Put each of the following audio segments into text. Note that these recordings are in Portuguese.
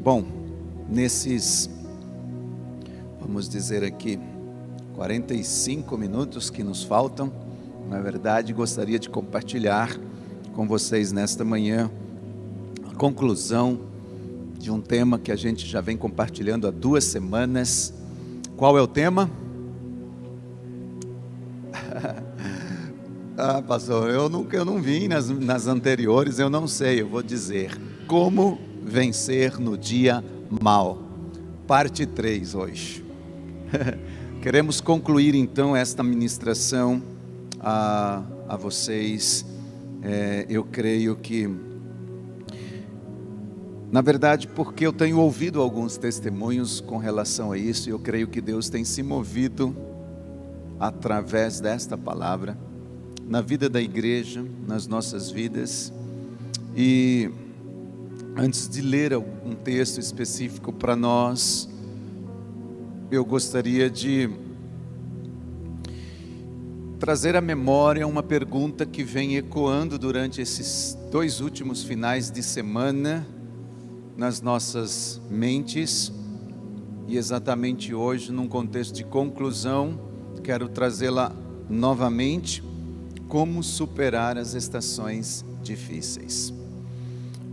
Bom, nesses, vamos dizer aqui, 45 minutos que nos faltam, na verdade, gostaria de compartilhar com vocês nesta manhã a conclusão de um tema que a gente já vem compartilhando há 2 semanas. Qual é o tema? Pastor, eu não vim nas anteriores, eu não sei, eu vou dizer. Como vencer no dia mau. Parte 3 hoje. Queremos concluir então esta ministração a vocês. Eu creio que, na verdade, porque eu tenho ouvido alguns testemunhos com relação a isso, e eu creio que Deus tem se movido através desta palavra na vida da igreja, nas nossas vidas. E antes de ler um texto específico para nós, eu gostaria de trazer à memória uma pergunta que vem ecoando durante esses 2 últimos finais de semana nas nossas mentes, e exatamente hoje, num contexto de conclusão, quero trazê-la novamente. Como superar as estações difíceis?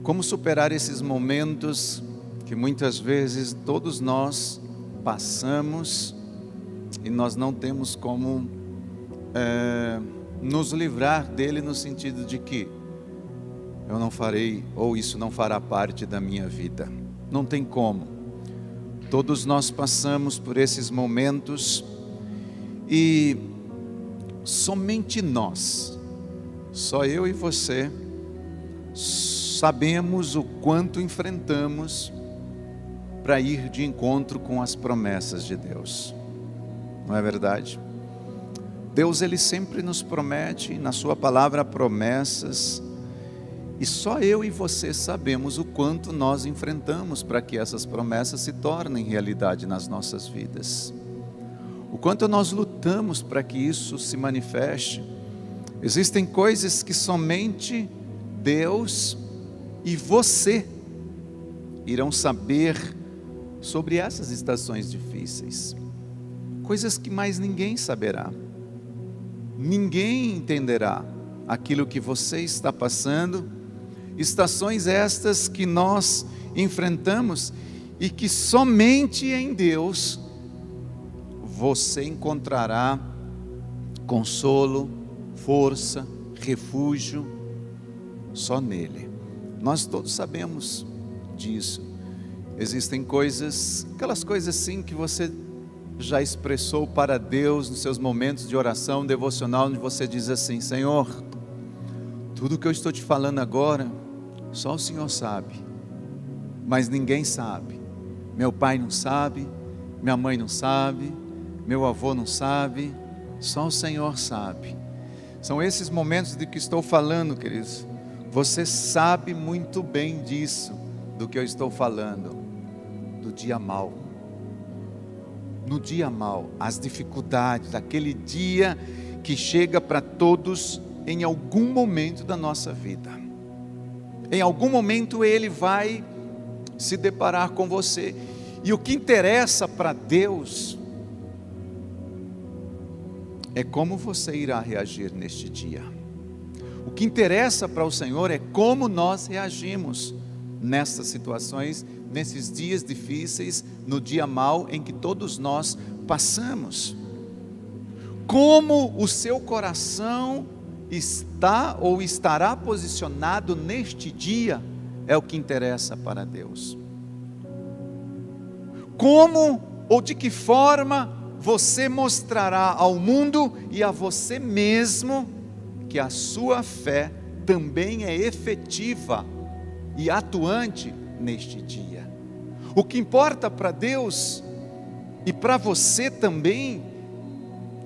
Como superar esses momentos que muitas vezes todos nós passamos e nós não temos como nos livrar dele, no sentido de que eu não farei, ou isso não fará parte da minha vida. Não tem como. Todos nós passamos por esses momentos e somente nós, só eu e você, sabemos o quanto enfrentamos para ir de encontro com as promessas de Deus. Não é verdade? Deus, Ele sempre nos promete, na sua palavra, promessas, e só eu e você sabemos o quanto nós enfrentamos para que essas promessas se tornem realidade nas nossas vidas. O quanto nós lutamos para que isso se manifeste. Existem coisas que somente Deus e você irão saber sobre essas estações difíceis. Coisas que mais ninguém saberá. Ninguém entenderá aquilo que você está passando. Estações estas que nós enfrentamos e que somente em Deus você encontrará consolo, força, refúgio, só nele. Nós todos sabemos disso. Existem coisas, aquelas coisas sim que você já expressou para Deus nos seus momentos de oração devocional, onde você diz assim: Senhor, tudo que eu estou te falando agora, só o Senhor sabe, mas ninguém sabe. Meu pai não sabe, minha mãe não sabe, meu avô não sabe, só o Senhor sabe. São esses momentos de que estou falando, queridos. Você sabe muito bem disso, do que eu estou falando, do dia mau. No dia mau, as dificuldades, aquele dia que chega para todos em algum momento da nossa vida. Em algum momento ele vai se deparar com você. E o que interessa para Deus é como você irá reagir neste dia. O que interessa para o Senhor é como nós reagimos nessas situações, nesses dias difíceis, no dia mau em que todos nós passamos. Como o seu coração está ou estará posicionado neste dia é o que interessa para Deus. Como ou de que forma você mostrará ao mundo e a você mesmo que a sua fé também é efetiva e atuante neste dia. O que importa para Deus e para você também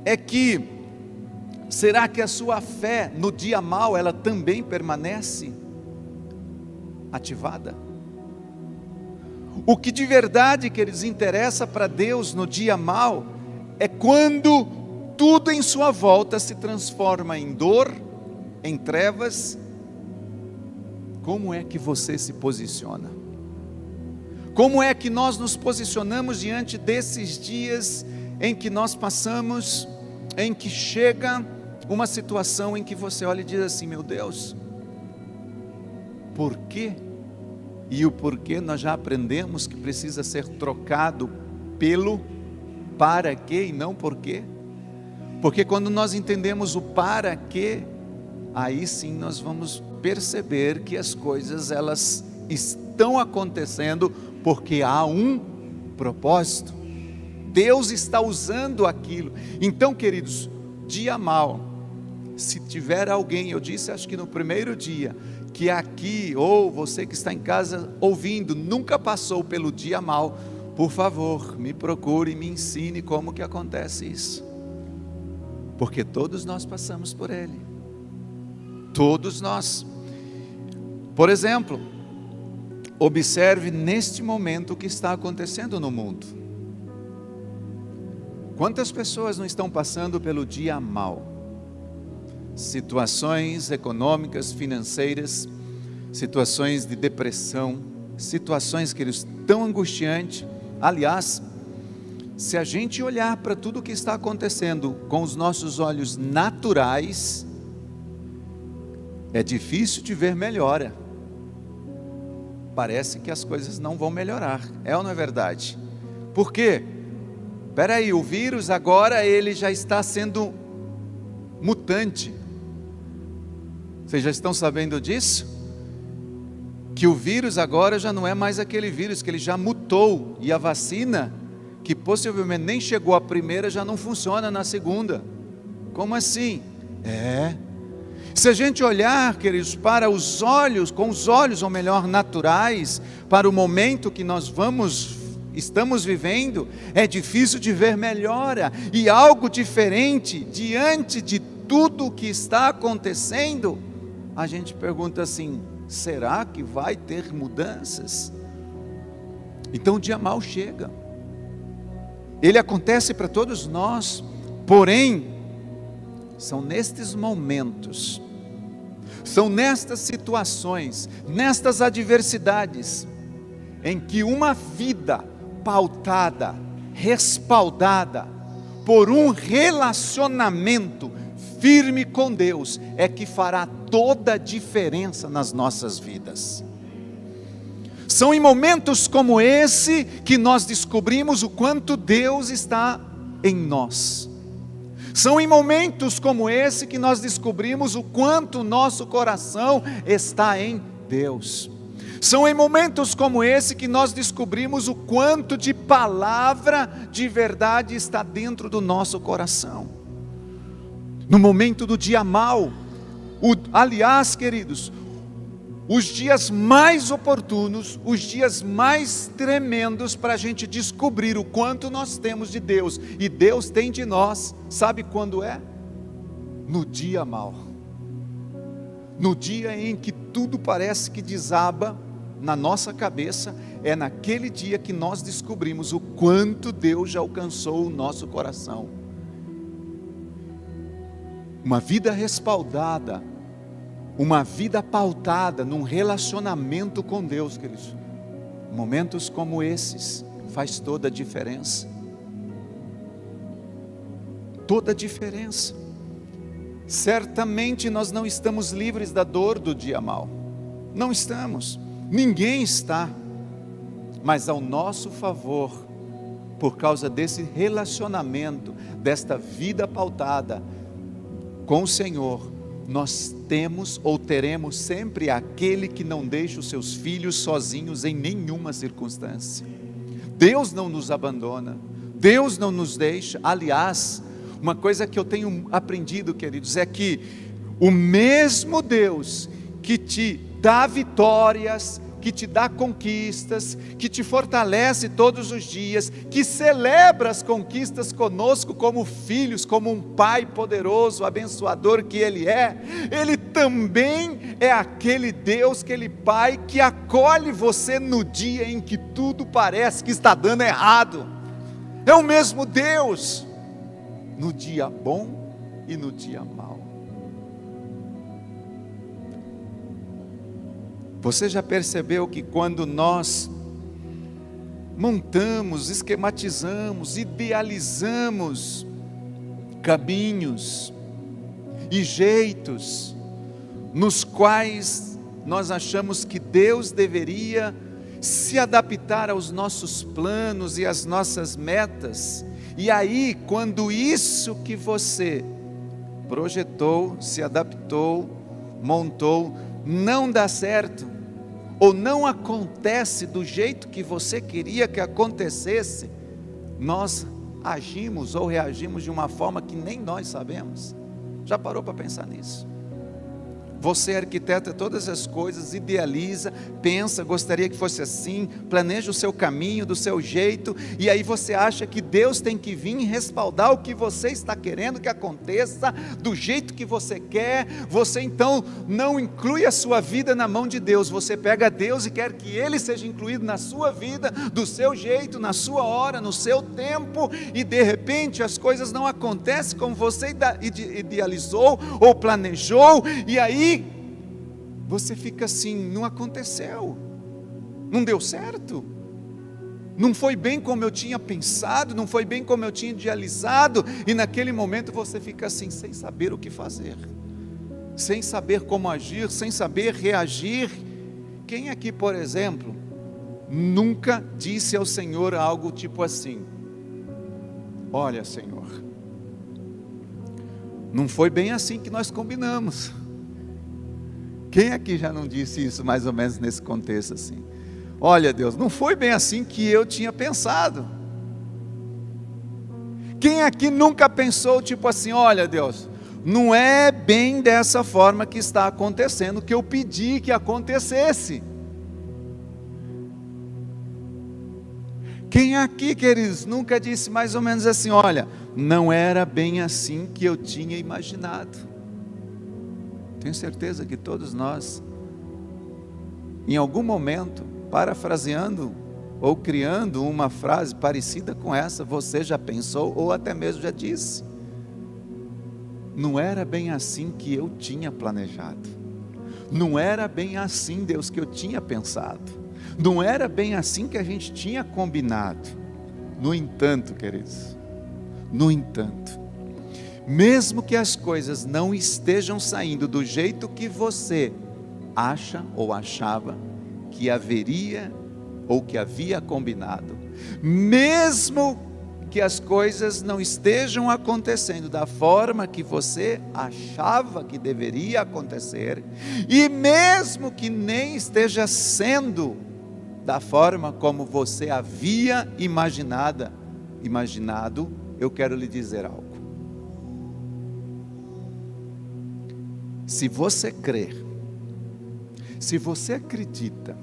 é que, será que a sua fé no dia mau, ela também permanece ativada? O que de verdade, queridos, interessa para Deus no dia mau é quando tudo em sua volta se transforma em dor, em trevas. Como é que você se posiciona? Como é que nós nos posicionamos diante desses dias em que nós passamos, em que chega uma situação em que você olha e diz assim: meu Deus, por quê? E o porquê nós já aprendemos que precisa ser trocado pelo para quê e não por quê. Porque quando nós entendemos o para quê, aí sim nós vamos perceber que as coisas elas estão acontecendo porque há um propósito. Deus está usando aquilo. Então, queridos, dia mal, se tiver alguém, eu disse acho que no primeiro dia, que aqui, ou você que está em casa ouvindo, nunca passou pelo dia mal, por favor, me procure e me ensine como que acontece isso. Porque todos nós passamos por ele. Todos nós. Por exemplo, observe neste momento o que está acontecendo no mundo. Quantas pessoas não estão passando pelo dia mal? Situações econômicas, financeiras, situações de depressão, situações que eles tão angustiantes. Aliás, se a gente olhar para tudo o que está acontecendo com os nossos olhos naturais, é difícil de ver melhora. Parece que as coisas não vão melhorar, é ou não é verdade? Por quê? Espera aí, o vírus agora ele já está sendo mutante. Vocês já estão sabendo disso? Que o vírus agora já não é mais aquele vírus, que ele já mutou. E a vacina, que possivelmente nem chegou à primeira, já não funciona na segunda. Como assim? Se a gente olhar, queridos, para os olhos, com os olhos, ou melhor, naturais, para o momento que nós estamos vivendo, é difícil de ver melhora. E algo diferente, diante de tudo o que está acontecendo, a gente pergunta assim: será que vai ter mudanças? Então o dia mal chega, ele acontece para todos nós, porém, são nestes momentos, são nestas situações, nestas adversidades, em que uma vida pautada, respaldada por um relacionamento firme com Deus, é que fará toda a diferença nas nossas vidas. São em momentos como esse que nós descobrimos o quanto Deus está em nós. São em momentos como esse que nós descobrimos o quanto o nosso coração está em Deus. São em momentos como esse que nós descobrimos o quanto de palavra de verdade está dentro do nosso coração. No momento do dia mau, aliás, queridos, os dias mais oportunos, os dias mais tremendos para a gente descobrir o quanto nós temos de Deus e Deus tem de nós, sabe quando é? No dia mau, no dia em que tudo parece que desaba na nossa cabeça, é naquele dia que nós descobrimos o quanto Deus já alcançou o nosso coração. Uma vida respaldada, uma vida pautada num relacionamento com Deus, queridos. Momentos como esses faz toda a diferença. Toda a diferença. Certamente nós não estamos livres da dor do dia mau. Não estamos. Ninguém está. Mas ao nosso favor, por causa desse relacionamento, desta vida pautada com o Senhor, nós temos ou teremos sempre aquele que não deixa os seus filhos sozinhos em nenhuma circunstância. Deus não nos abandona, Deus não nos deixa. Aliás, uma coisa que eu tenho aprendido, queridos, é que o mesmo Deus que te dá vitórias, que te dá conquistas, que te fortalece todos os dias, que celebra as conquistas conosco como filhos, como um pai poderoso, abençoador que Ele é, Ele também é aquele Deus, aquele pai que acolhe você no dia em que tudo parece que está dando errado. É o mesmo Deus, no dia bom e no dia mau. Você já percebeu que quando nós montamos, esquematizamos, idealizamos caminhos e jeitos nos quais nós achamos que Deus deveria se adaptar aos nossos planos e às nossas metas. E aí, quando isso que você projetou, se adaptou, montou, não dá certo, ou não acontece do jeito que você queria que acontecesse, nós agimos ou reagimos de uma forma que nem nós sabemos. Já parou para pensar nisso? Você arquiteta todas as coisas, idealiza, pensa, gostaria que fosse assim, planeja o seu caminho, do seu jeito, e aí você acha que Deus tem que vir e respaldar o que você está querendo que aconteça, do jeito que você quer. Você então não inclui a sua vida na mão de Deus, você pega Deus e quer que Ele seja incluído na sua vida, do seu jeito, na sua hora, no seu tempo, e de repente as coisas não acontecem como você idealizou ou planejou, e aí você fica assim: não aconteceu, não deu certo, não foi bem como eu tinha pensado, não foi bem como eu tinha idealizado, e naquele momento você fica assim, sem saber o que fazer, sem saber como agir, sem saber reagir. Quem aqui, por exemplo, nunca disse ao Senhor algo tipo assim: olha, Senhor, não foi bem assim que nós combinamos? Quem aqui já não disse isso mais ou menos nesse contexto assim? Olha, Deus, não foi bem assim que eu tinha pensado. Quem aqui nunca pensou tipo assim: olha, Deus, não é bem dessa forma que está acontecendo, que eu pedi que acontecesse? Quem aqui, queridos, nunca disse mais ou menos assim: olha, não era bem assim que eu tinha imaginado? Tenho certeza que todos nós, em algum momento, parafraseando ou criando uma frase parecida com essa, você já pensou ou até mesmo já disse: não era bem assim que eu tinha planejado, não era bem assim, Deus, que eu tinha pensado, não era bem assim que a gente tinha combinado. No entanto, queridos, no entanto, mesmo que as coisas não estejam saindo do jeito que você acha ou achava que haveria ou que havia combinado, mesmo que as coisas não estejam acontecendo da forma que você achava que deveria acontecer, e mesmo que nem esteja sendo da forma como você havia imaginado, eu quero lhe dizer algo. Se você crer, se você acredita,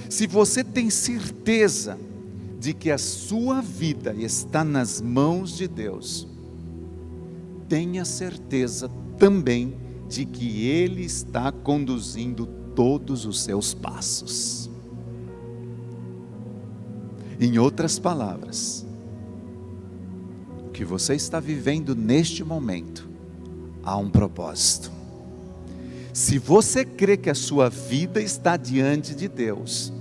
se você tem certeza de que a sua vida está nas mãos de Deus, tenha certeza também de que Ele está conduzindo todos os seus passos. Em outras palavras, o que você está vivendo neste momento, há um propósito. Se você crê que a sua vida está diante de Deus,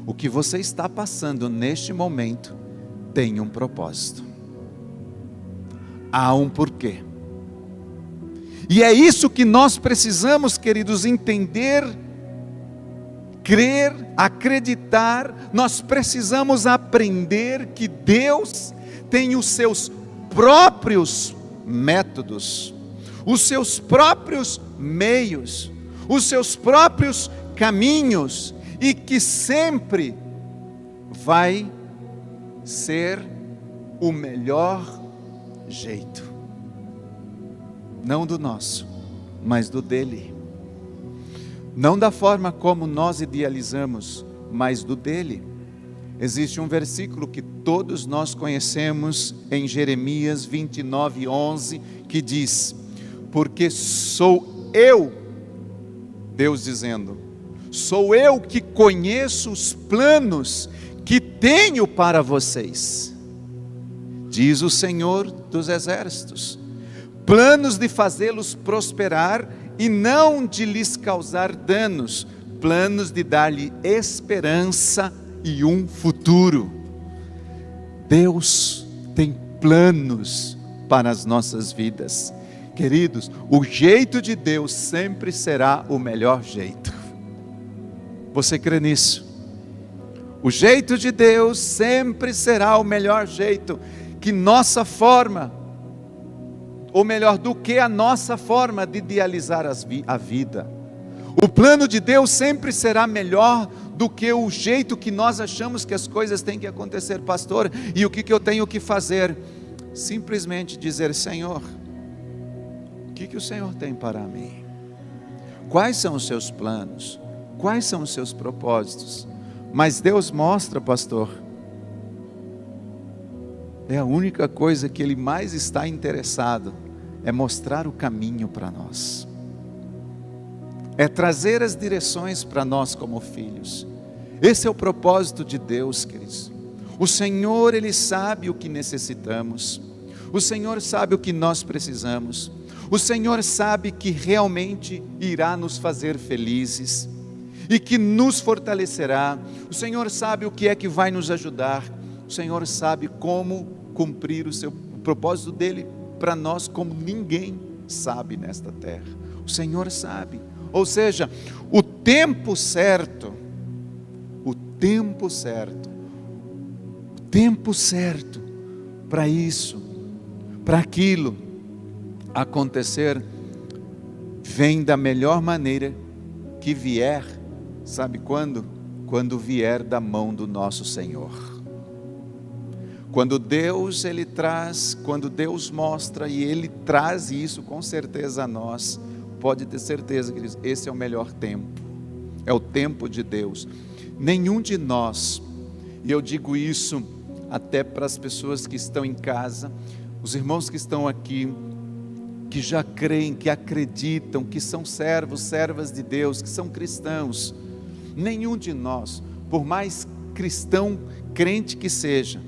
o que você está passando neste momento tem um propósito. Há um porquê. E é isso que nós precisamos, queridos, entender, crer, acreditar. Nós precisamos aprender que Deus tem os seus próprios métodos, os seus próprios meios, os seus próprios caminhos, e que sempre vai ser o melhor jeito, não do nosso, mas do dele, não da forma como nós idealizamos, mas do dele. Existe um versículo que todos nós conhecemos em Jeremias 29:11, que diz: porque sou eu, Deus dizendo, sou eu que conheço os planos que tenho para vocês, diz o Senhor dos Exércitos, planos de fazê-los prosperar e não de lhes causar danos, planos de dar-lhe esperança e um futuro. Deus tem planos para as nossas vidas. Queridos, o jeito de Deus sempre será o melhor jeito. Você crê nisso? O jeito de Deus sempre será o melhor jeito, que nossa forma, ou melhor, do que a nossa forma de idealizar a vida. O plano de Deus sempre será melhor do que o jeito que nós achamos que as coisas têm que acontecer, pastor. E o que eu tenho que fazer? Simplesmente dizer: Senhor, o que o Senhor tem para mim? Quais são os seus planos? Quais são os seus propósitos? Mas Deus mostra, pastor, é a única coisa que Ele mais está interessado, é mostrar o caminho para nós, é trazer as direções para nós como filhos. Esse é o propósito de Deus, queridos. O Senhor, Ele sabe o que necessitamos, o Senhor sabe o que nós precisamos, o Senhor sabe que realmente irá nos fazer felizes, e que nos fortalecerá. O Senhor sabe o que é que vai nos ajudar. O Senhor sabe como cumprir o propósito dEle para nós, como ninguém sabe nesta terra. O Senhor sabe. Ou seja, o tempo certo para isso, para aquilo acontecer, vem da melhor maneira que vier. Sabe quando? Quando vier da mão do nosso Senhor. Quando Deus, Ele traz, quando Deus mostra e Ele traz isso com certeza a nós, pode ter certeza, queridos, esse é o melhor tempo. É o tempo de Deus. Nenhum de nós, e eu digo isso até para as pessoas que estão em casa, os irmãos que estão aqui, que já creem, que acreditam, que são servos, servas de Deus, que são cristãos. Nenhum de nós, por mais cristão, crente que seja,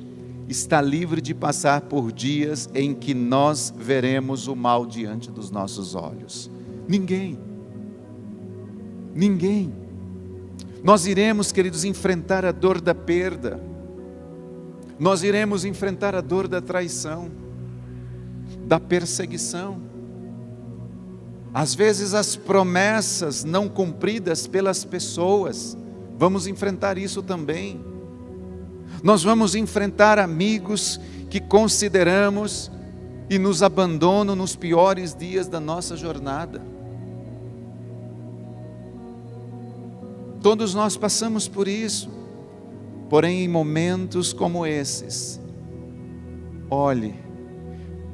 está livre de passar por dias em que nós veremos o mal diante dos nossos olhos. Ninguém. Nós iremos, queridos, enfrentar a dor da perda. Nós iremos enfrentar a dor da traição, da perseguição. Às vezes as promessas não cumpridas pelas pessoas, vamos enfrentar isso também. Nós vamos enfrentar amigos que consideramos e nos abandonam nos piores dias da nossa jornada. Todos nós passamos por isso, porém em momentos como esses, olhe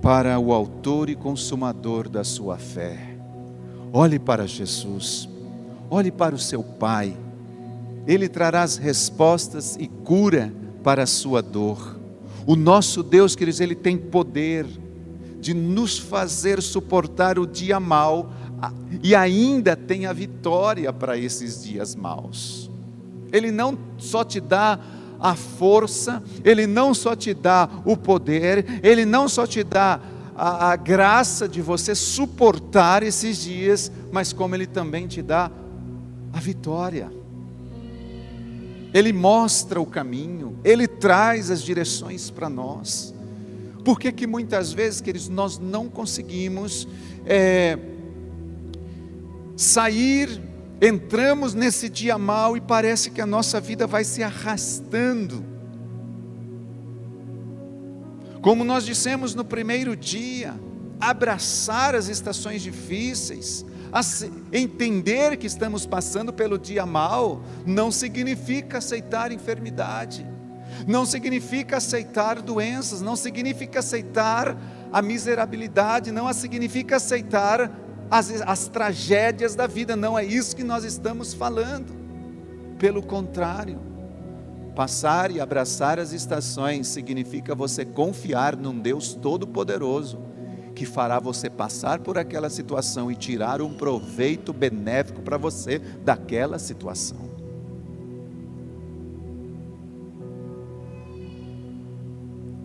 para o autor e consumador da sua fé. Olhe para Jesus, olhe para o seu Pai. Ele trará as respostas e cura para a sua dor. O nosso Deus, queridos, Ele tem poder de nos fazer suportar o dia mau e ainda tem a vitória para esses dias maus. Ele não só te dá a força, Ele não só te dá o poder, Ele não só te dá a graça de você suportar esses dias, mas como Ele também te dá a vitória. Ele mostra o caminho, Ele traz as direções para nós. Por que muitas vezes, queridos, nós não conseguimos sair, entramos nesse dia mau e parece que a nossa vida vai se arrastando? Como nós dissemos no primeiro dia, abraçar as estações difíceis, entender que estamos passando pelo dia mau, não significa aceitar enfermidade, não significa aceitar doenças, não significa aceitar a miserabilidade, não significa aceitar as tragédias da vida, não é isso que nós estamos falando. Pelo contrário, passar e abraçar as estações significa você confiar num Deus Todo-Poderoso, que fará você passar por aquela situação e tirar um proveito benéfico para você daquela situação.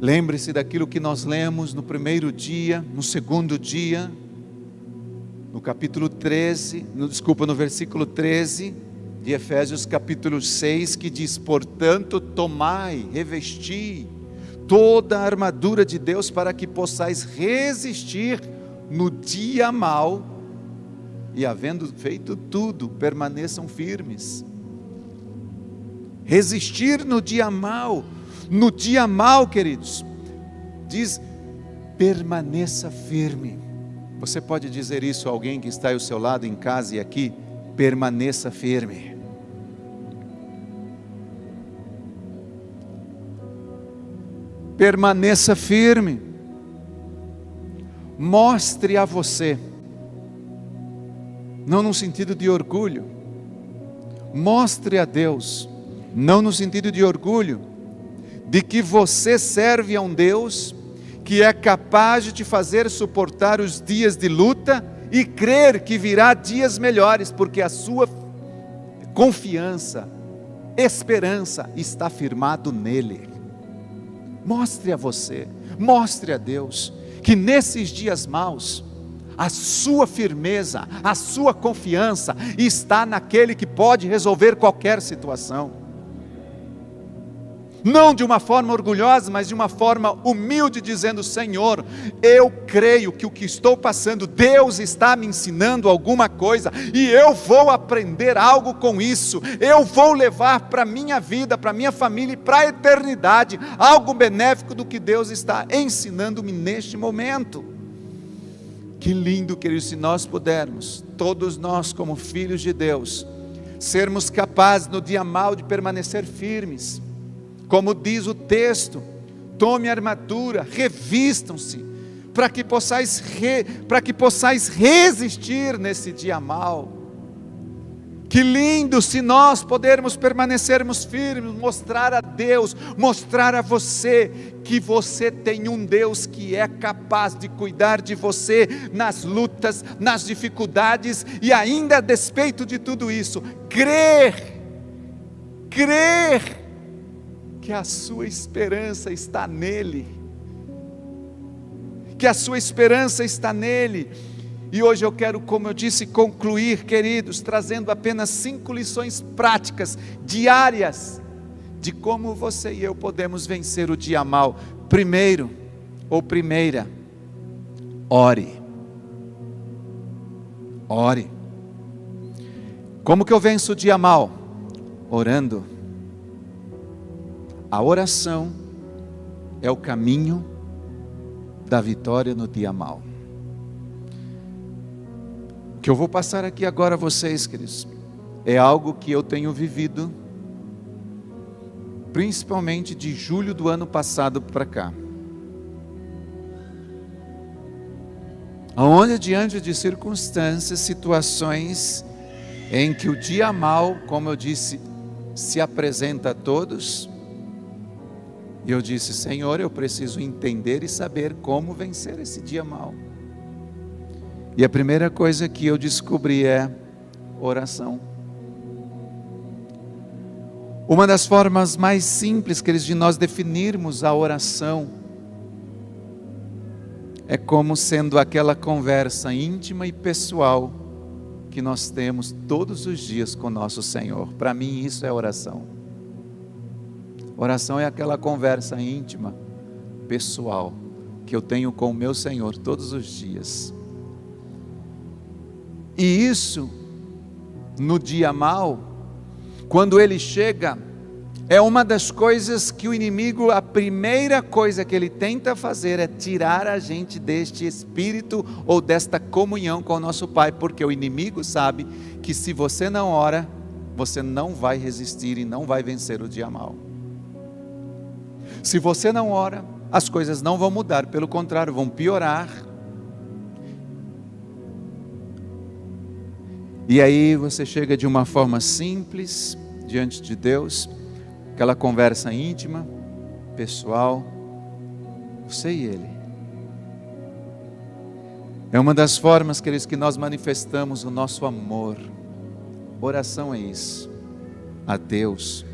Lembre-se daquilo que nós lemos no primeiro dia, no segundo dia, no versículo 13, de Efésios capítulo 6, que diz: portanto, tomai, revesti toda a armadura de Deus para que possais resistir no dia mau e, havendo feito tudo, permaneçam firmes. Resistir no dia mau. No dia mau, queridos, diz: permaneça firme. Você pode dizer isso a alguém que está ao seu lado em casa e aqui? Permaneça firme. Permaneça firme. Mostre a você, não no sentido de orgulho, mostre a Deus, não no sentido de orgulho, de que você serve a um Deus que é capaz de te fazer suportar os dias de luta e crer que virá dias melhores, porque a sua confiança, esperança está firmado nele. Mostre a você, mostre a Deus, que nesses dias maus, a sua firmeza, a sua confiança está naquele que pode resolver qualquer situação. Não de uma forma orgulhosa, mas de uma forma humilde, dizendo: Senhor, eu creio que o que estou passando, Deus está me ensinando alguma coisa, e eu vou aprender algo com isso, eu vou levar para a minha vida, para a minha família e para a eternidade, algo benéfico do que Deus está ensinando-me neste momento. Que lindo, queridos, se nós pudermos, todos nós como filhos de Deus, sermos capazes no dia mau de permanecer firmes. Como diz o texto: tome a armadura, revistam-se, para que possais resistir nesse dia mau. Que lindo se nós pudermos permanecermos firmes, mostrar a Deus, mostrar a você, que você tem um Deus que é capaz de cuidar de você nas lutas, nas dificuldades, e ainda a despeito de tudo isso, crer que a sua esperança está nele, que a sua esperança está nele. E hoje eu quero, como eu disse, concluir, queridos, trazendo apenas 5 lições práticas, diárias, de como você e eu podemos vencer o dia mau. Primeiro, ou primeira, ore. Ore. Como que eu venço o dia mau? Orando. A oração é o caminho da vitória no dia mau. O que eu vou passar aqui agora a vocês, queridos, é algo que eu tenho vivido, principalmente de julho do ano passado para cá. Onde, diante de circunstâncias, situações em que o dia mau, como eu disse, se apresenta a todos, e eu disse: Senhor, eu preciso entender e saber como vencer esse dia mau. E a primeira coisa que eu descobri é oração. Uma das formas mais simples, queridos, de nós definirmos a oração é como sendo aquela conversa íntima e pessoal que nós temos todos os dias com nosso Senhor. Para mim isso é oração. Oração é aquela conversa íntima, pessoal, que eu tenho com o meu Senhor todos os dias. E isso, no dia mau, quando ele chega, é uma das coisas que o inimigo, a primeira coisa que ele tenta fazer é tirar a gente deste espírito ou desta comunhão com o nosso Pai, porque o inimigo sabe que se você não ora, você não vai resistir e não vai vencer o dia mau. Se você não ora, as coisas não vão mudar, pelo contrário, vão piorar. E aí você chega de uma forma simples diante de Deus, aquela conversa íntima, pessoal, você e Ele. É uma das formas, queridos, que nós manifestamos o nosso amor. Oração é isso, a Deus.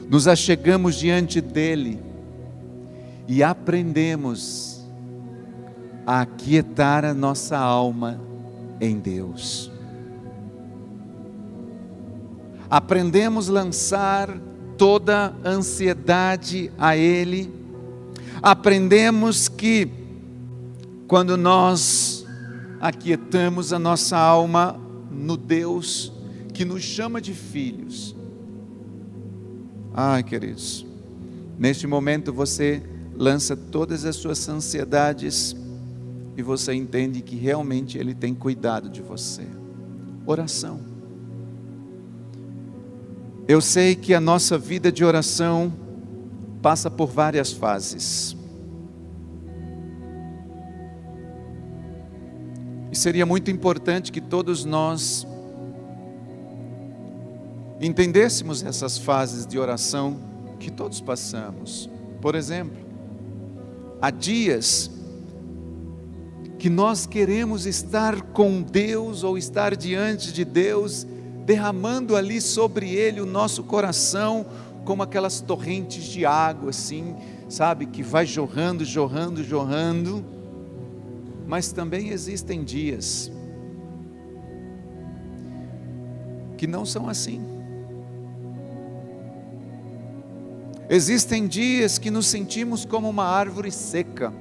Nos achegamos diante dEle e aprendemos a aquietar a nossa alma em Deus. Aprendemos a lançar toda a ansiedade a Ele Aprendemos que quando nós aquietamos a nossa alma no Deus que nos chama de filhos, ai, queridos, neste momento você lança todas as suas ansiedades e você entende que realmente Ele tem cuidado de você. Oração. Eu sei que a nossa vida de oração passa por várias fases. E seria muito importante que todos nós entendêssemos essas fases de oração que todos passamos. Por exemplo, há dias que nós queremos estar com Deus ou estar diante de Deus, derramando ali sobre Ele o nosso coração, como aquelas torrentes de água assim, sabe, que vai jorrando, jorrando, jorrando. Mas também existem dias que não são assim. Existem dias que nos sentimos como uma árvore seca.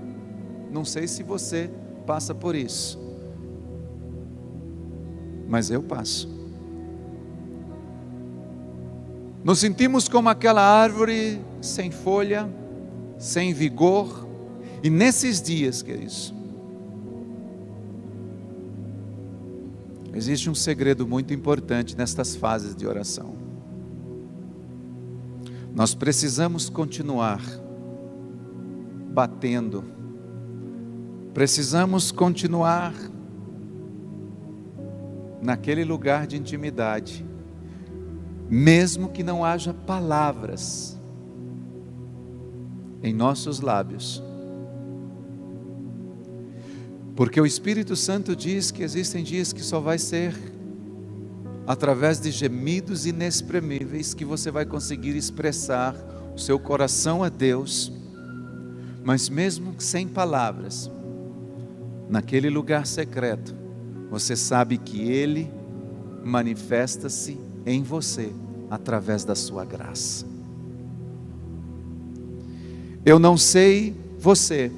Não sei se você passa por isso, mas eu passo. Nos sentimos como aquela árvore sem folha, sem vigor. E nesses dias, queridos, existe um segredo muito importante nestas fases de oração. Nós precisamos continuar batendo, precisamos continuar naquele lugar de intimidade, mesmo que não haja palavras em nossos lábios, porque o Espírito Santo diz que existem dias que só vai ser através de gemidos inexprimíveis que você vai conseguir expressar o seu coração a Deus. Mas mesmo sem palavras, naquele lugar secreto, você sabe que Ele manifesta-se em você através da sua graça. Eu não sei você,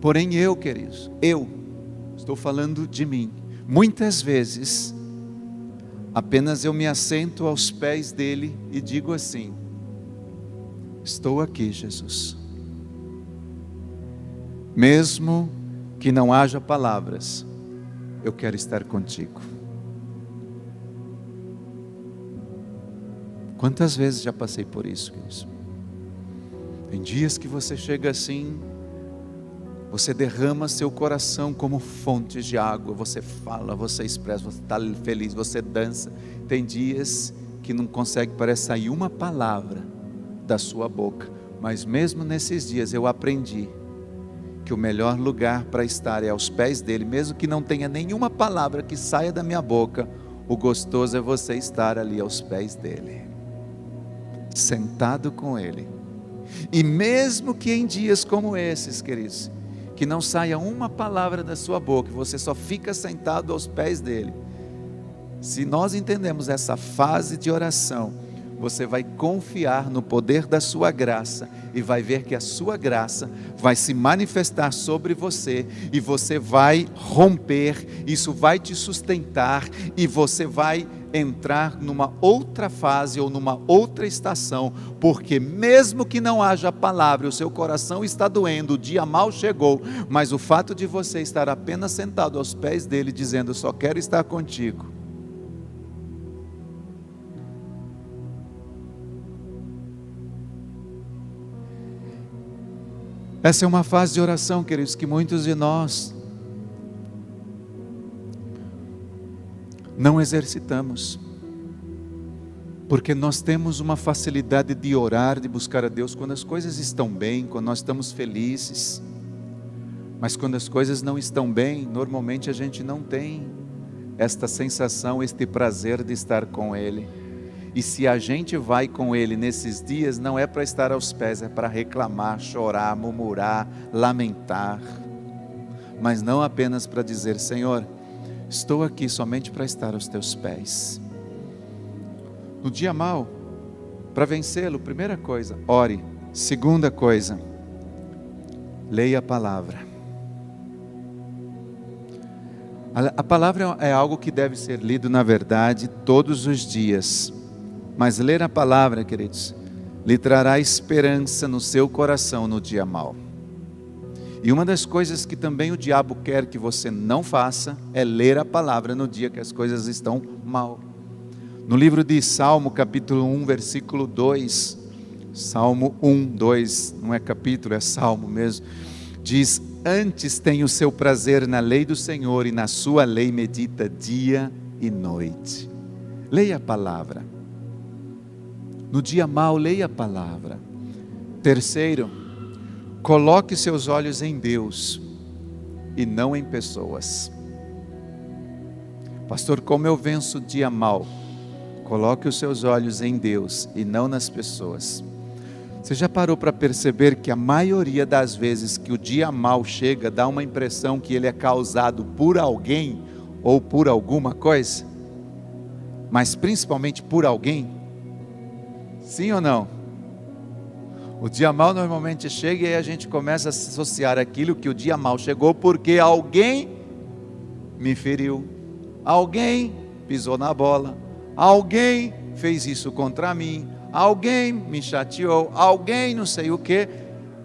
porém eu, queridos, eu estou falando de mim. Muitas vezes apenas eu me assento aos pés dele e digo assim: estou aqui, Jesus. Mesmo que não haja palavras, eu quero estar contigo. Quantas vezes já passei por isso, queridos? Tem dias que você chega assim, você derrama seu coração como fontes de água, você fala, você expressa, você está feliz, você dança. Tem dias que não consegue, parece sair uma palavra da sua boca, mas mesmo nesses dias eu aprendi que o melhor lugar para estar é aos pés dele, mesmo que não tenha nenhuma palavra que saia da minha boca. O gostoso é você estar ali aos pés dele, sentado com ele. E mesmo que em dias como esses, queridos, que não saia uma palavra da sua boca, você só fica sentado aos pés dele. Se nós entendemos essa fase de oração, você vai confiar no poder da sua graça e vai ver que a sua graça vai se manifestar sobre você e você vai romper, isso vai te sustentar e você vai entrar numa outra fase ou numa outra estação, porque mesmo que não haja palavra, o seu coração está doendo, o dia mal chegou, mas o fato de você estar apenas sentado aos pés dele dizendo: eu só quero estar contigo, essa é uma fase de oração, queridos, que muitos de nós não exercitamos, porque nós temos uma facilidade de orar, de buscar a Deus quando as coisas estão bem, quando nós estamos felizes. Mas quando as coisas não estão bem, normalmente a gente não tem esta sensação, este prazer de estar com Ele. E se a gente vai com Ele nesses dias, não é para estar aos pés, é para reclamar, chorar, murmurar, lamentar, mas não apenas para dizer: Senhor, estou aqui somente para estar aos teus pés. No dia mau, para vencê-lo, primeira coisa, ore. Segunda coisa, Leia a palavra. A palavra é algo que deve ser lido, na verdade, todos os dias. Mas ler a palavra, queridos, lhe trará esperança no seu coração no dia mau. E uma das coisas que também o diabo quer que você não faça é ler a palavra no dia que as coisas estão mal. No livro de Salmo, capítulo 1, versículo 2, Salmo 1, 2, não é capítulo, é salmo mesmo, diz: antes tem o seu prazer na lei do Senhor e na sua lei medita dia e noite. Leia a palavra. No dia mau, leia a palavra. Terceiro, coloque seus olhos em Deus e não em pessoas. Pastor, como eu venço o dia mau? Coloque os seus olhos em Deus e não nas pessoas. Você já parou para perceber que a maioria das vezes que o dia mau chega, dá uma impressão que ele é causado por alguém ou por alguma coisa? Mas principalmente por alguém? Sim ou não? O dia mau normalmente chega e aí a gente começa a associar aquilo que o dia mau chegou porque alguém me feriu, alguém pisou na bola, alguém fez isso contra mim, alguém me chateou, alguém não sei o que.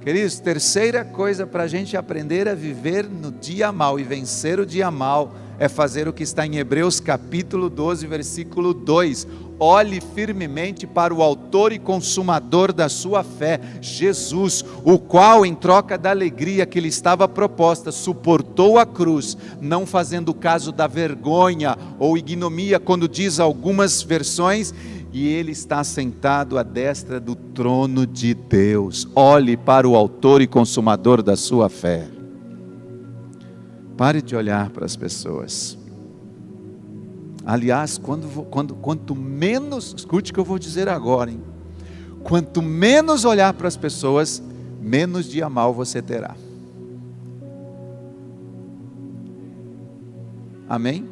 Queridos, terceira coisa para a gente aprender a viver no dia mau e vencer o dia mau é fazer o que está em Hebreus capítulo 12, versículo 2. Olhe firmemente para o autor e consumador da sua fé, Jesus, o qual em troca da alegria que lhe estava proposta, suportou a cruz, não fazendo caso da vergonha ou ignomia, quando diz algumas versões, e ele está sentado à destra do trono de Deus. Olhe para o autor e consumador da sua fé. Pare de olhar para as pessoas. Aliás, quanto menos, escute o que eu vou dizer agora, hein? Quanto menos olhar para as pessoas, menos dia mau você terá. Amém?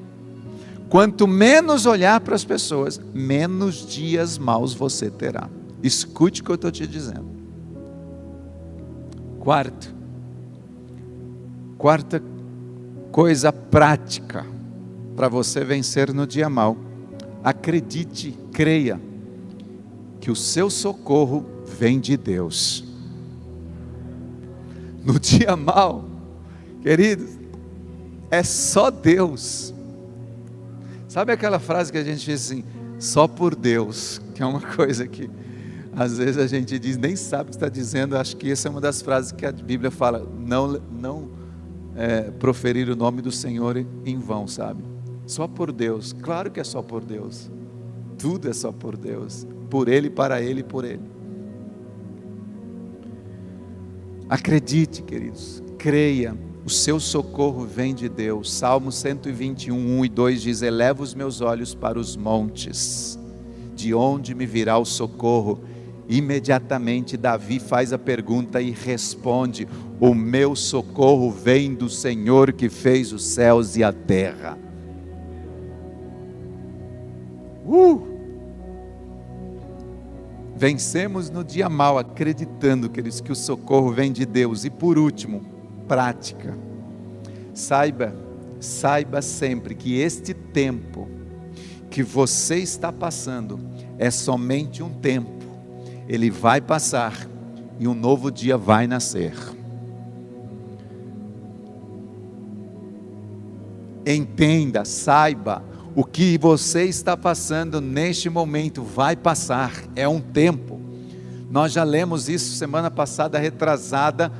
Quanto menos olhar para as pessoas, menos dias maus você terá. Escute o que eu estou te dizendo. Quarta coisa prática para você vencer no dia mau: acredite, creia que o seu socorro vem de Deus. No dia mau, queridos, é só Deus. Sabe aquela frase que a gente diz assim, só por Deus, que é uma coisa que às vezes a gente diz, nem sabe o que está dizendo. Acho que essa é uma das frases que a Bíblia fala, não proferir o nome do Senhor em vão, sabe? Só por Deus. Claro que é só por Deus. Tudo é só por Deus. Por Ele, para Ele e por Ele. Acredite, queridos. Creia. O seu socorro vem de Deus. Salmo 121, 1 e 2 diz: eleva os meus olhos para os montes. De onde me virá o socorro? Imediatamente Davi faz a pergunta e responde: o meu socorro vem do Senhor que fez os céus e a terra. Vencemos no dia mau, acreditando, queridos, que o socorro vem de Deus. E por último, prática. Saiba sempre que este tempo que você está passando é somente um tempo. Ele vai passar e um novo dia vai nascer. Entenda, saiba, o que você está passando neste momento vai passar, é um tempo. Nós já lemos isso semana passada, retrasada,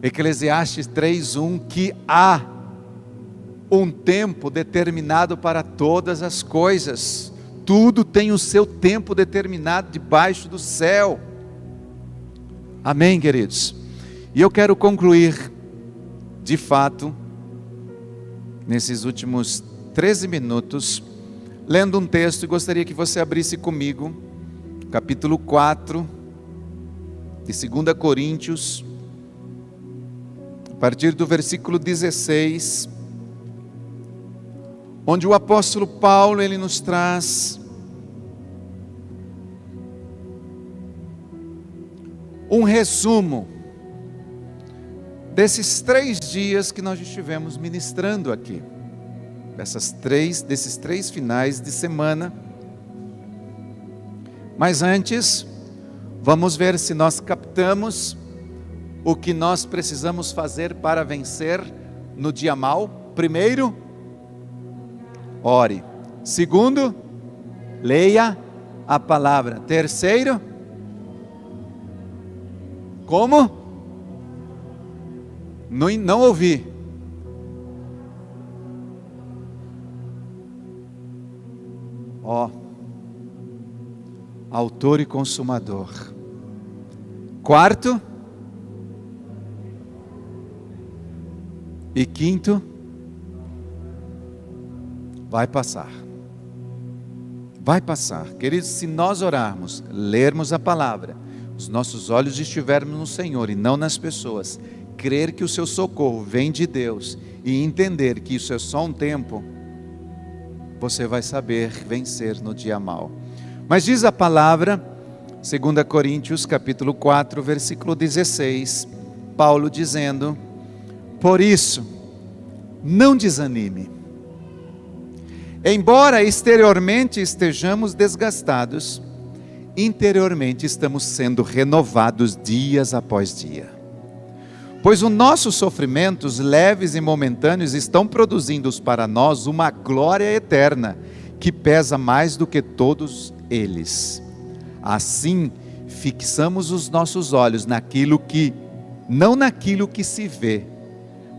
Eclesiastes 3:1, que há um tempo determinado para todas as coisas. Tudo tem o seu tempo determinado debaixo do céu. Amém, queridos? E eu quero concluir, de fato, nesses últimos 13 minutos, lendo um texto, e gostaria que você abrisse comigo, capítulo 4, de 2 Coríntios, a partir do versículo 16, onde o apóstolo Paulo, ele nos traz um resumo desses 3 dias que nós estivemos ministrando aqui, desses 3 finais de semana. Mas antes, vamos ver se nós captamos o que nós precisamos fazer para vencer no dia mau. Primeiro, ore. Segundo, leia a palavra. Terceiro, como? Não ouvi. Autor e consumador. Quarto e quinto, vai passar. Vai passar. Queridos, se nós orarmos, lermos a palavra, os nossos olhos estivermos no Senhor e não nas pessoas, crer que o seu socorro vem de Deus e entender que isso é só um tempo, você vai saber vencer no dia mau. Mas diz a palavra, 2 Coríntios capítulo 4, versículo 16, Paulo dizendo: por isso, não desanime. Embora exteriormente estejamos desgastados, interiormente estamos sendo renovados dias após dia. Pois os nossos sofrimentos leves e momentâneos estão produzindo para nós uma glória eterna, que pesa mais do que todos eles. Assim, fixamos os nossos olhos não naquilo que se vê,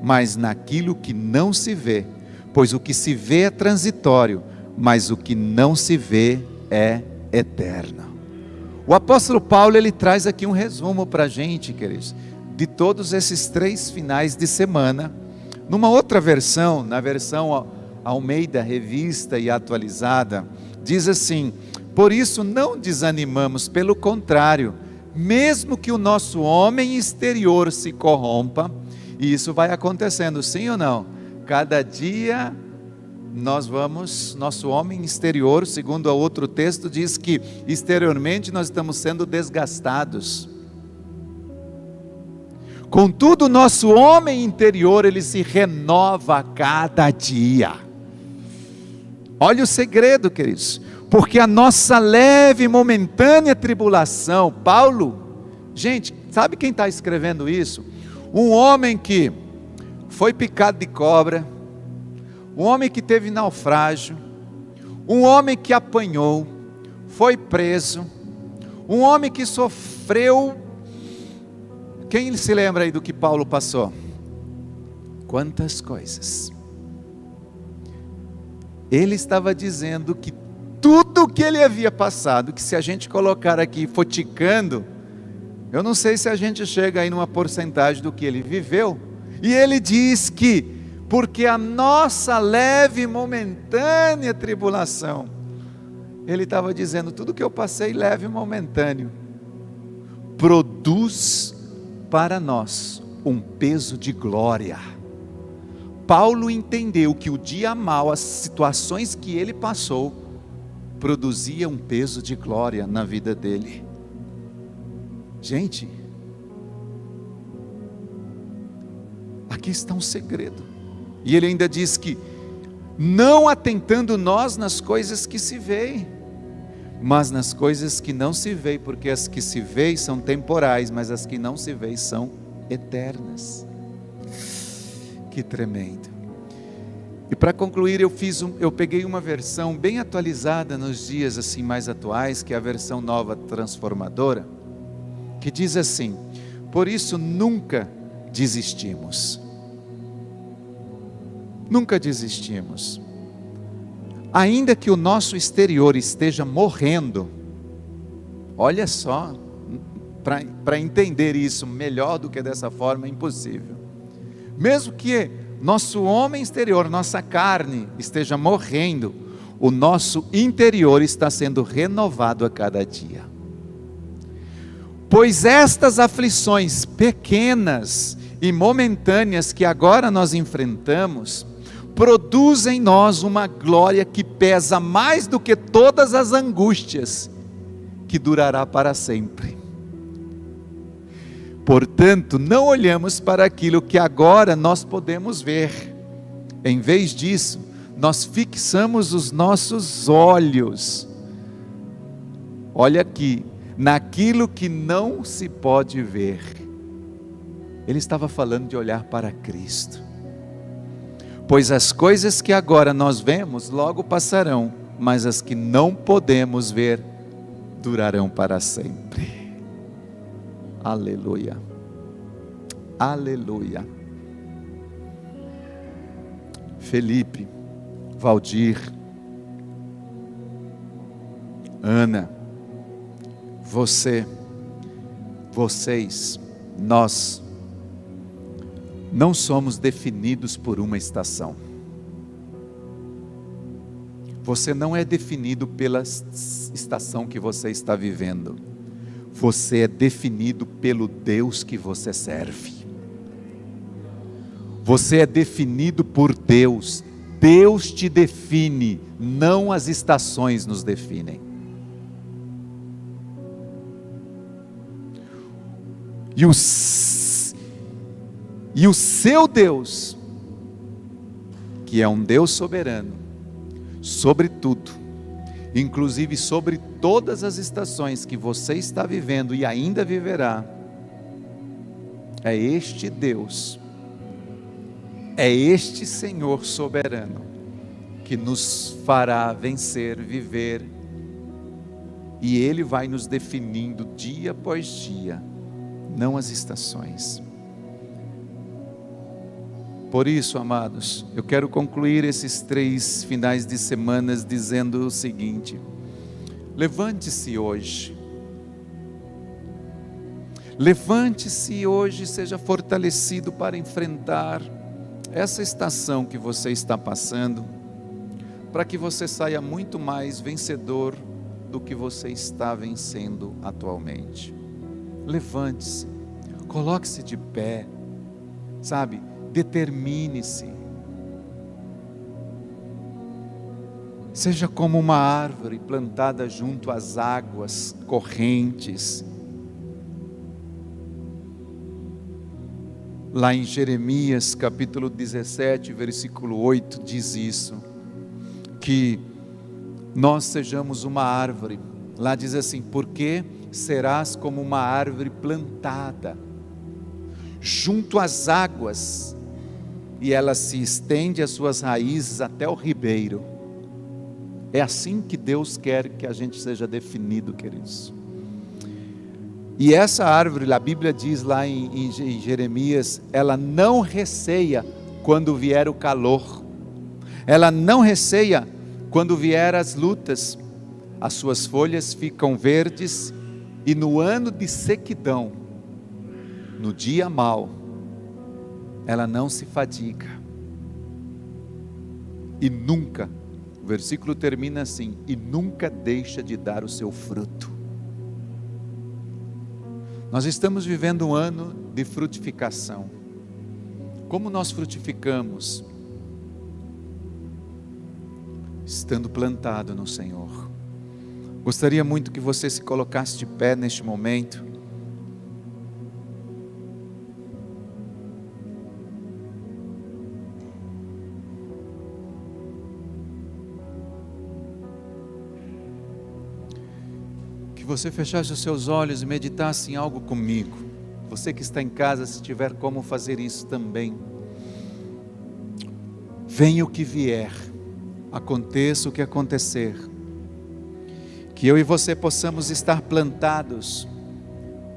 mas naquilo que não se vê. Pois o que se vê é transitório, mas o que não se vê é eterno. O apóstolo Paulo, ele traz aqui um resumo para a gente, queridos, de todos esses 3 finais de semana. Numa outra versão, na versão Almeida, revista e atualizada, diz assim: por isso não desanimamos, pelo contrário, mesmo que o nosso homem exterior se corrompa, e isso vai acontecendo, sim ou não? Cada dia nosso homem exterior, segundo outro texto, diz que exteriormente nós estamos sendo desgastados. Contudo, o nosso homem interior, ele se renova a cada dia. Olha o segredo, queridos. Porque a nossa leve e momentânea tribulação, Paulo, gente, sabe quem está escrevendo isso? Um homem que foi picado de cobra, um homem que teve naufrágio, um homem que apanhou, foi preso, um homem que sofreu. Quem se lembra aí do que Paulo passou? Quantas coisas. Ele estava dizendo que tudo o que ele havia passado, que se a gente colocar aqui foticando, eu não sei se a gente chega aí numa porcentagem do que ele viveu. E ele diz que, porque a nossa leve e momentânea tribulação, ele estava dizendo, tudo que eu passei leve e momentâneo, produz para nós um peso de glória. Paulo entendeu que o dia mau, as situações que ele passou, produzia um peso de glória na vida dele. Gente, aqui está um segredo. E ele ainda diz que, não atentando nós nas coisas que se veem, mas nas coisas que não se veem, porque as que se veem são temporais, mas as que não se veem são eternas. Que tremendo. E para concluir, eu peguei uma versão bem atualizada nos dias assim mais atuais, que é a versão nova transformadora, que diz assim: por isso nunca desistimos. Nunca desistimos. Ainda que o nosso exterior esteja morrendo, olha só, para entender isso melhor do que dessa forma é impossível. Mesmo que nosso homem exterior, nossa carne esteja morrendo, o nosso interior está sendo renovado a cada dia. Pois estas aflições pequenas e momentâneas que agora nós enfrentamos, produzem em nós uma glória que pesa mais do que todas as angústias, que durará para sempre. Portanto, não olhamos para aquilo que agora nós podemos ver. Em vez disso, nós fixamos os nossos olhos, olha aqui, naquilo que não se pode ver. Ele estava falando de olhar para Cristo. Pois as coisas que agora nós vemos logo passarão, mas as que não podemos ver durarão para sempre. Aleluia, aleluia. Felipe, Valdir, Ana, vocês, nós, não somos definidos por uma estação. Você não é definido pela estação que você está vivendo. Você é definido pelo Deus que você serve. Você é definido por Deus. Deus te define, não as estações nos definem. E o seu Deus, que é um Deus soberano, sobre tudo, inclusive sobre todas as estações que você está vivendo e ainda viverá, é este Deus, é este Senhor soberano, que nos fará vencer, viver, e Ele vai nos definindo dia após dia, não as estações. Por isso, amados, eu quero concluir esses 3 finais de semanas dizendo o seguinte: levante-se hoje. Levante-se hoje, seja fortalecido para enfrentar essa estação que você está passando, para que você saia muito mais vencedor do que você está vencendo atualmente. Levante-se, coloque-se de pé, sabe? Determine-se. Seja como uma árvore plantada junto às águas correntes. Lá em Jeremias capítulo 17, versículo 8, diz isso, que nós sejamos uma árvore. Lá diz assim: porque serás como uma árvore plantada junto às águas, e ela se estende as suas raízes até o ribeiro. É assim que Deus quer que a gente seja definido, queridos. E essa árvore, a Bíblia diz lá em Jeremias, ela não receia quando vier o calor, ela não receia quando vier as lutas. As suas folhas ficam verdes, e no ano de sequidão, no dia mau, ela não se fadiga, e nunca, o versículo termina assim, e nunca deixa de dar o seu fruto. Nós estamos vivendo um ano de frutificação. Como nós frutificamos? Estando plantado no Senhor. Gostaria muito que você se colocasse de pé neste momento. Que você fechasse os seus olhos e meditasse em algo comigo. Você que está em casa, se tiver como fazer isso também. Venha o que vier, aconteça o que acontecer, que eu e você possamos estar plantados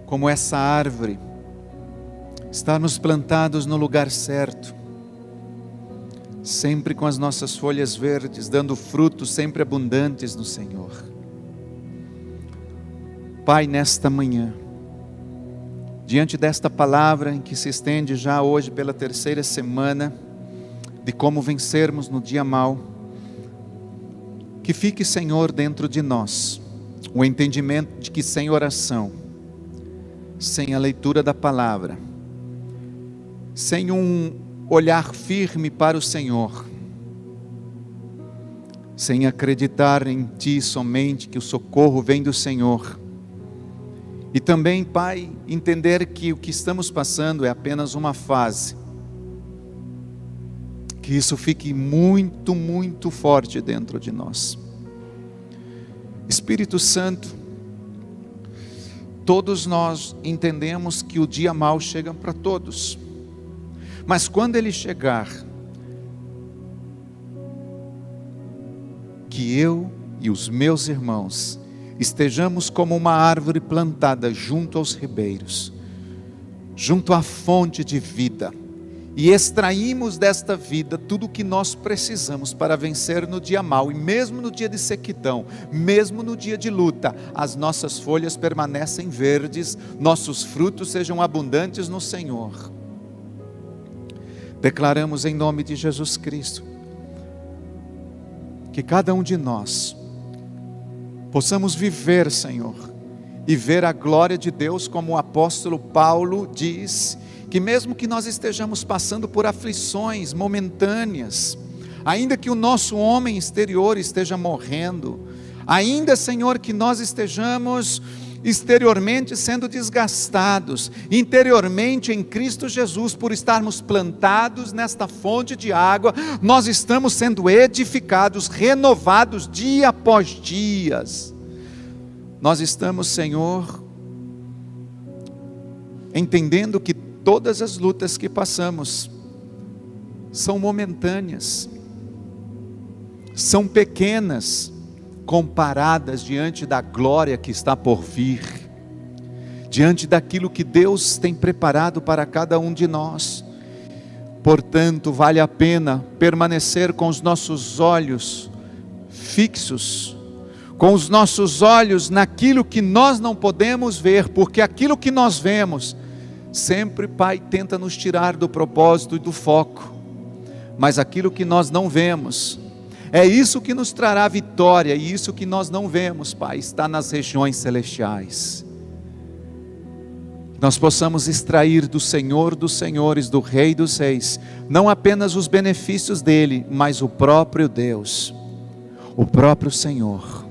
como essa árvore, estarmos plantados no lugar certo, sempre com as nossas folhas verdes, dando frutos sempre abundantes no Senhor. Pai, nesta manhã, diante desta palavra em que se estende já hoje pela 3ª semana, de como vencermos no dia mau, que fique, Senhor, dentro de nós, o entendimento de que sem oração, sem a leitura da palavra, sem um olhar firme para o Senhor, sem acreditar em Ti somente, que o socorro vem do Senhor, E também, Pai, entender que o que estamos passando é apenas uma fase. Que isso fique muito, muito forte dentro de nós. Espírito Santo, todos nós entendemos que o dia mau chega para todos. Mas quando ele chegar, que eu e os meus irmãos estejamos como uma árvore plantada junto aos ribeiros, junto à fonte de vida, e extraímos desta vida tudo o que nós precisamos para vencer no dia mau, e mesmo no dia de sequidão, mesmo no dia de luta, as nossas folhas permanecem verdes, nossos frutos sejam abundantes no Senhor. Declaramos em nome de Jesus Cristo, que cada um de nós possamos viver, Senhor, e ver a glória de Deus, como o apóstolo Paulo diz, que mesmo que nós estejamos passando por aflições momentâneas, ainda que o nosso homem exterior esteja morrendo, ainda, Senhor, que nós estejamos exteriormente sendo desgastados, interiormente em Cristo Jesus, por estarmos plantados nesta fonte de água, nós estamos sendo edificados, renovados dia após dia. Nós estamos, Senhor, entendendo que todas as lutas que passamos são momentâneas, são pequenas, comparadas diante da glória que está por vir, diante daquilo que Deus tem preparado para cada um de nós. Portanto, vale a pena permanecer com os nossos olhos fixos, com os nossos olhos naquilo que nós não podemos ver, porque aquilo que nós vemos, sempre, Pai, tenta nos tirar do propósito e do foco, mas aquilo que nós não vemos, é isso que nos trará vitória, e isso que nós não vemos, Pai, está nas regiões celestiais. Nós possamos extrair do Senhor dos Senhores, do Rei dos Reis, não apenas os benefícios dele, mas o próprio Deus, o próprio Senhor,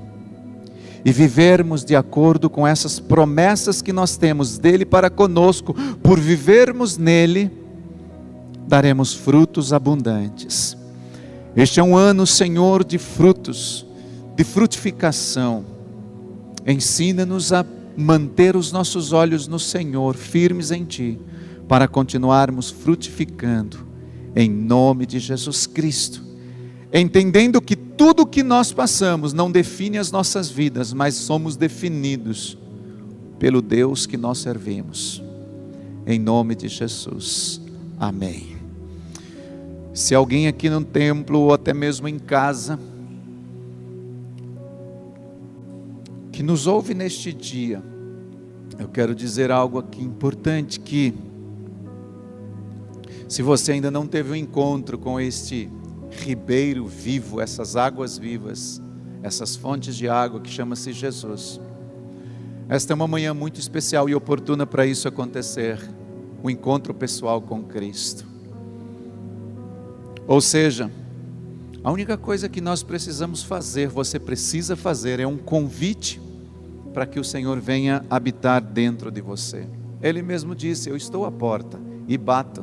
e vivermos de acordo com essas promessas que nós temos dele para conosco. Por vivermos nele, daremos frutos abundantes. Este é um ano, Senhor, de frutos, de frutificação. Ensina-nos a manter os nossos olhos no Senhor, firmes em Ti, para continuarmos frutificando, em nome de Jesus Cristo. Entendendo que tudo o que nós passamos não define as nossas vidas, mas somos definidos pelo Deus que nós servimos. Em nome de Jesus. Amém. Se alguém aqui no templo, ou até mesmo em casa, que nos ouve neste dia, eu quero dizer algo aqui importante, que se você ainda não teve um encontro com este ribeiro vivo, essas águas vivas, essas fontes de água que chama-se Jesus, esta é uma manhã muito especial e oportuna para isso acontecer, um encontro pessoal com Cristo. Ou seja, a única coisa que nós precisamos fazer, você precisa fazer, é um convite para que o Senhor venha habitar dentro de você. Ele mesmo disse: eu estou à porta e bato.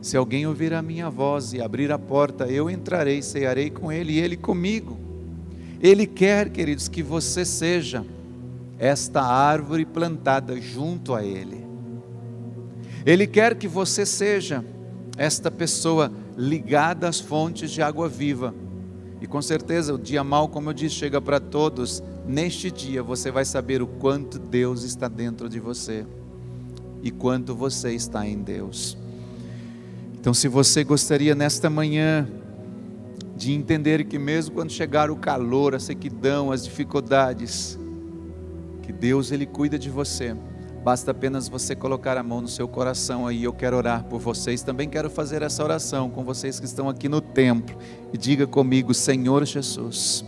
Se alguém ouvir a minha voz e abrir a porta, eu entrarei, cearei com ele e ele comigo. Ele quer, queridos, que você seja esta árvore plantada junto a ele. Ele quer que você seja esta pessoa ligada às fontes de água viva. E com certeza o dia mau, como eu disse, chega para todos. Neste dia você vai saber o quanto Deus está dentro de você e quanto você está em Deus. Então, se você gostaria nesta manhã de entender que mesmo quando chegar o calor, a sequidão, as dificuldades, que Deus, Ele cuida de você. Basta apenas você colocar a mão no seu coração aí. Eu quero orar por vocês. Também quero fazer essa oração com vocês que estão aqui no templo. E diga comigo: Senhor Jesus,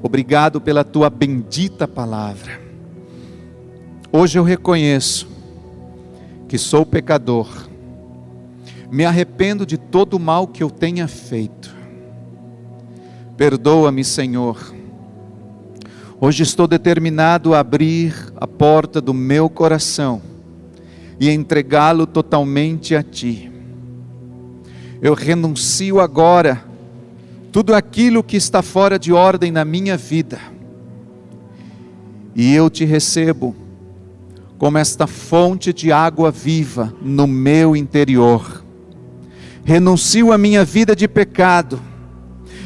obrigado pela Tua bendita palavra. Hoje eu reconheço que sou pecador. Me arrependo de todo o mal que eu tenha feito. Perdoa-me, Senhor. Hoje estou determinado a abrir a porta do meu coração e entregá-lo totalmente a Ti. Eu renuncio agora tudo aquilo que está fora de ordem na minha vida, e eu Te recebo como esta fonte de água viva no meu interior. Renuncio a minha vida de pecado,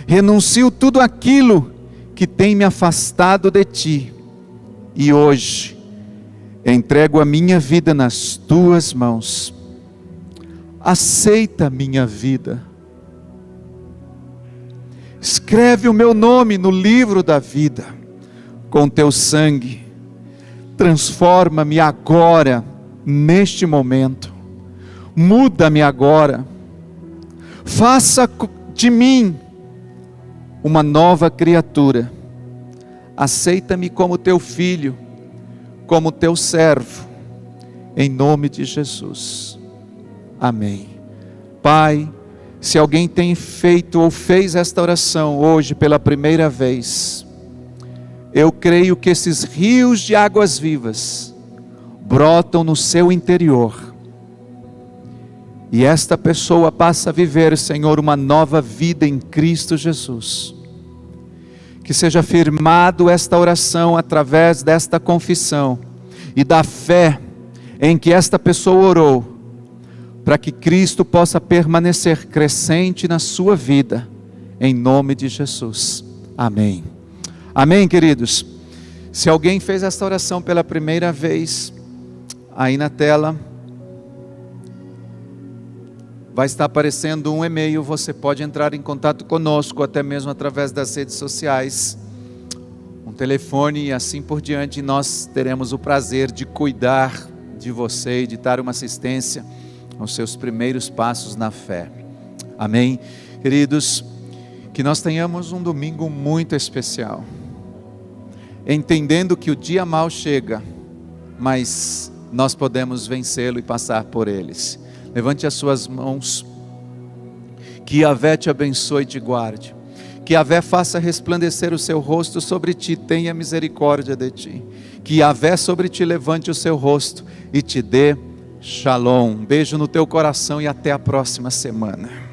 renuncio tudo aquilo que tem me afastado de Ti, e hoje entrego a minha vida nas Tuas mãos. Aceita a minha vida, escreve o meu nome no livro da vida, com Teu sangue. Transforma-me agora, neste momento, muda-me agora, faça de mim uma nova criatura. Aceita-me como Teu filho, como Teu servo, em nome de Jesus, amém. Pai, se alguém tem feito ou fez esta oração hoje pela primeira vez, eu creio que esses rios de águas vivas brotam no seu interior, e esta pessoa passa a viver, Senhor, uma nova vida em Cristo Jesus. Que seja firmado esta oração através desta confissão e da fé em que esta pessoa orou, para que Cristo possa permanecer crescente na sua vida, em nome de Jesus, amém. Amém, queridos? Se alguém fez esta oração pela primeira vez, aí na tela vai estar aparecendo um e-mail, você pode entrar em contato conosco, até mesmo através das redes sociais, um telefone e assim por diante. Nós teremos o prazer de cuidar de você e de dar uma assistência aos seus primeiros passos na fé. Amém? Queridos, que nós tenhamos um domingo muito especial, entendendo que o dia mau chega, mas nós podemos vencê-lo e passar por eles. Levante as suas mãos. Que Yahvé te abençoe e te guarde. Que Yahvé faça resplandecer o seu rosto sobre ti, tenha misericórdia de ti. Que Yahvé sobre ti levante o seu rosto e te dê Shalom. Um beijo no teu coração e até a próxima semana.